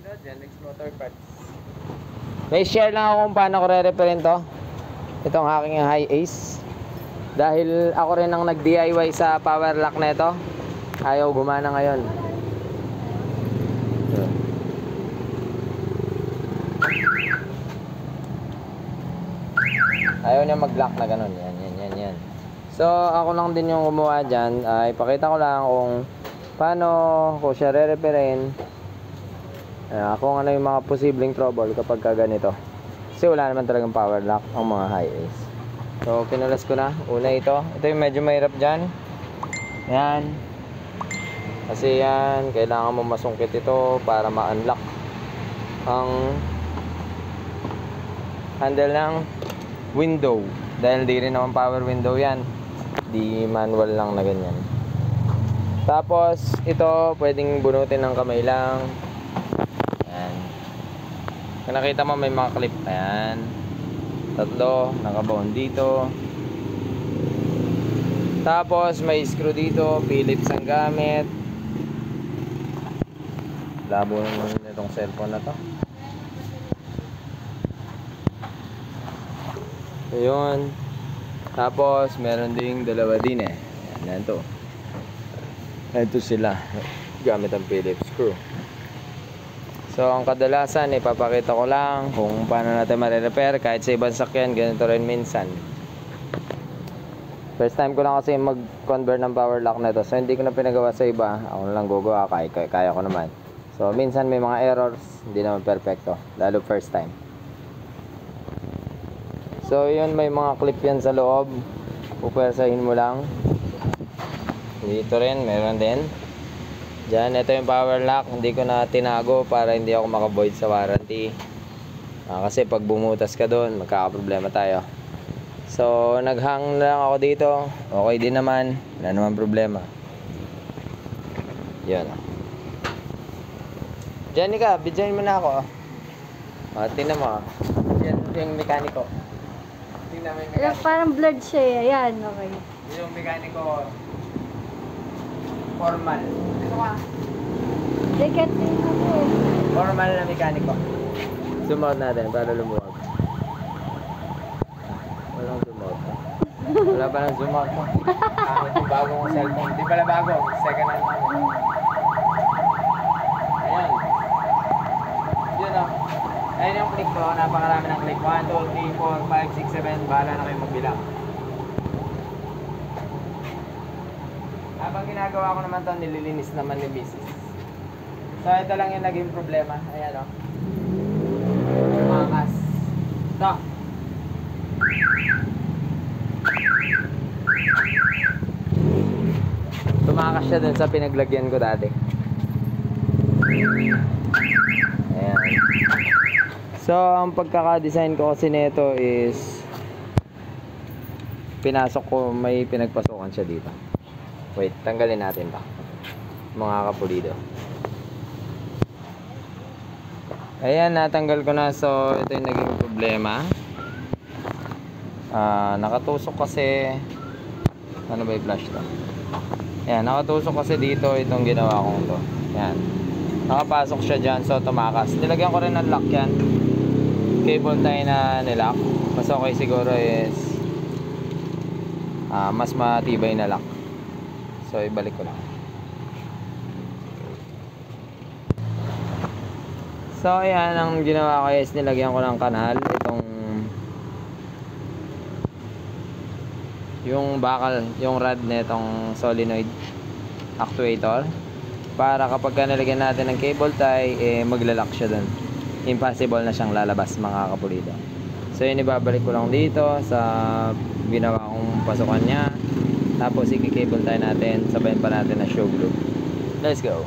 Ito, Genix Motor Parts. May share lang ako kung paano ko re-repair to. Itong aking high ace. Dahil ako rin ang nag-DIY sa power lock na ito. Ayaw gumana ngayon. Ayaw niya mag-lock na ganun. Yan. So, ako lang din yung gumawa dyan. Ipakita ko lang kung paano ko siya re-repairin. Kung ano yung mga posibleng trouble kapag ganito. Kasi wala naman talagang power lock ang mga high ace. So, pinulas ko na. Una ito. Ito yung medyo mahirap dyan. Yan. Kasi yan, kailangan mo masungkit ito para ma-unlock ang handle ng window. Dahil di rin naman power window yan. Di manual lang na ganyan. Tapos, ito, pwedeng bunutin ng kamay lang. Yan. Kung nakita mo, may mga clip. Ayan. Tatlo, nakabound dito. Tapos, may screw dito. Phillips ang gamit. Labo naman itong cellphone na to. Ayun. Tapos, meron ding dalawa din eh. Ayan to. Ito sila. Gamit ang Phillips screw. So, ang kadalasan, ipapakita ko lang kung paano natin ma-repair. Kahit sa ibang sakyan, ganito rin minsan. First time ko lang kasi mag-convert ng power lock na ito. So, hindi ko na pinagawa sa iba. Ako na lang gagawa. Kaya ko naman. So, minsan may mga errors. Hindi naman perfecto. Lalo first time. So, yun. May mga clip yan sa loob. Pupwersahin mo lang. Dito rin. Meron din. Diyan, ito yung power lock. Hindi ko na tinago para hindi ako maka-void sa warranty. Kasi pag bumutas ka doon, magkakaproblema tayo. So, naghang lang ako dito. Okay din naman. Wala naman problema. Yan. Janica, bidyain mo na ako. Tingnan mo. Yan yung mekaniko. Tingnan mo yung mekaniko. Parang blurred siya eh. Ayan, okay. Yung mekaniko. Formal. Ano ka? Ticket din ako eh. Formal na mekaniko. Zoom out natin para lumuwag. Walang zoom out. Wala pa ng zoom out mo. Yung bagong cellphone. Hindi pala bago. Second hand namin. Ayan. Yun o. Ayan yung click ko. Napakarami ng click. 1, 2, 3, 4, 5, 6, 7. Bahala na kayo magbilang. Habang ginagawa ko naman ito, nililinis naman ni Mrs. So, ito lang yung naging problema. Ayan o. Tumakas. Ito. Tumakas siya dun sa pinaglagyan ko dati. Ayan. So, ang pagkaka-design ko kasi nito is pinasok ko, may pinagpasokan siya dito. Wait, tanggalin natin to. Mga kapulido. Ayan, natanggal ko na. So, ito yung naging problema. Nakatusok kasi. Ano ba yung flash to? Ayan, nakatusok kasi dito itong ginawa kong to. Ayan. Nakapasok siya dyan. So, tumakas. Nilagyan ko rin ng lock yan. Cable tie na nilock. Mas okay siguro is mas matibay na lock. So, ibalik ko lang. So, ayan, ang ginawa ko is nilagyan ko ng kanal. Itong yung bakal, yung rod na itong solenoid actuator. Para kapag nilagyan natin ng cable tie, maglalak siya dun. Impossible na siyang lalabas, mga kapulido. So, yun, ibabalik ko lang dito sa ginawa kong pasukan niya. Tapos i-cable tie natin, sabayin pa natin na show glue. Let's go.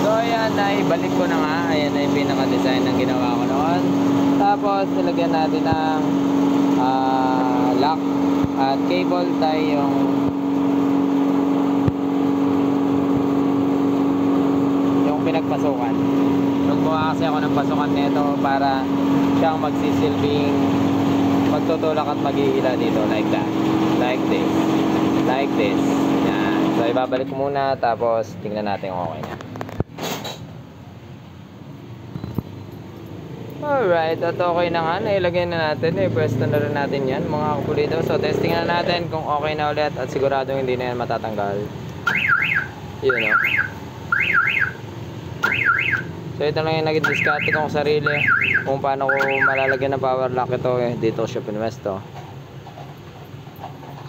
So ayan, naibalik ko na nga. Ayan na yung pinaka-design ng ginawa ko noon. Tapos nilagyan natin ng lock at cable tie yung pinagpasukan. Nagbuha kasi ako ng pasukan nito para siyang magsisilbing magtutulak at mag-iila dito like that, like this. Yan. So ibabalik ko muna tapos tingnan natin kung okay na. Alright, at okay na nga, nailagay na natin, pwesto na rin natin yan mga kapulido. So testing na natin kung okay na ulit at sigurado hindi na yan matatanggal. Yun o. So ito lang yung naging diskarte kong sarili kung paano ko malalagyan ng power lock ito dito siya pinwesto.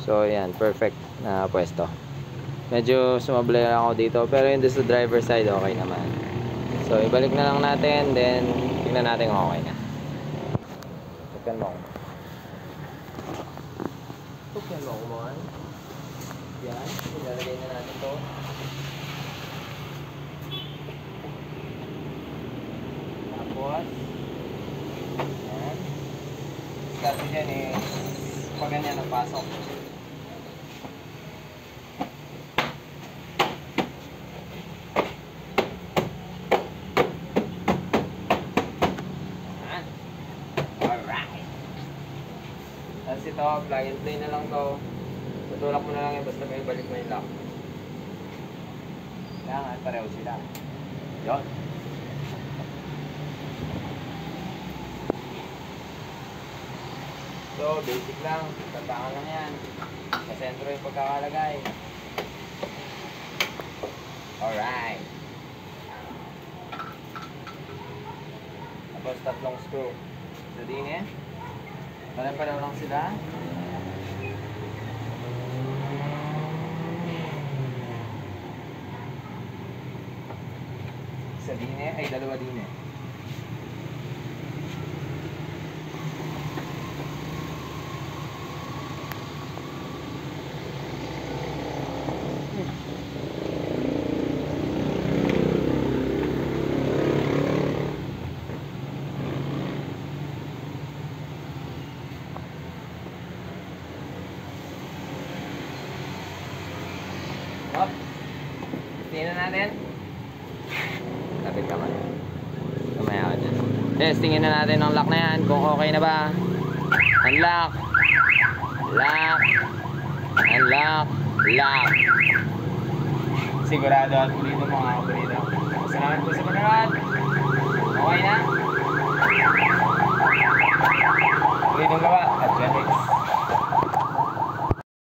So yan, perfect na pwesto. Medyo sumablay lang ako dito pero yung sa driver side okay naman. So ibalik na lang natin, then tingnan natin kung okay na. Tukan mo. Tukan mo kumain. Yan, ilalagay na natin to. Tapos yan. Start dyan pag ganyan ang pasok. Tapos ito, plug and play na lang to. Tutulak mo na lang basta may balik mo yung lock. Kailangan pareho sila. Yun. So, basic lang. Tatangan lang yan. Sa sentro yung pagkakalagay. Alright. Tapos tatlong screw. So, din eh. Pare-pareho lang sila. Isa din eh, ay dalawa din eh. Up. Tingnan natin. Lapit ka man. Kamaya ka dyan. Testingin na natin ang lock na yan. Kung okay na ba. Unlock. Lock. Unlock. Lock. Sigurado at pulido mga kapulido. Salamat po sa panonood. Okay na. Pulidong gawa at Genix.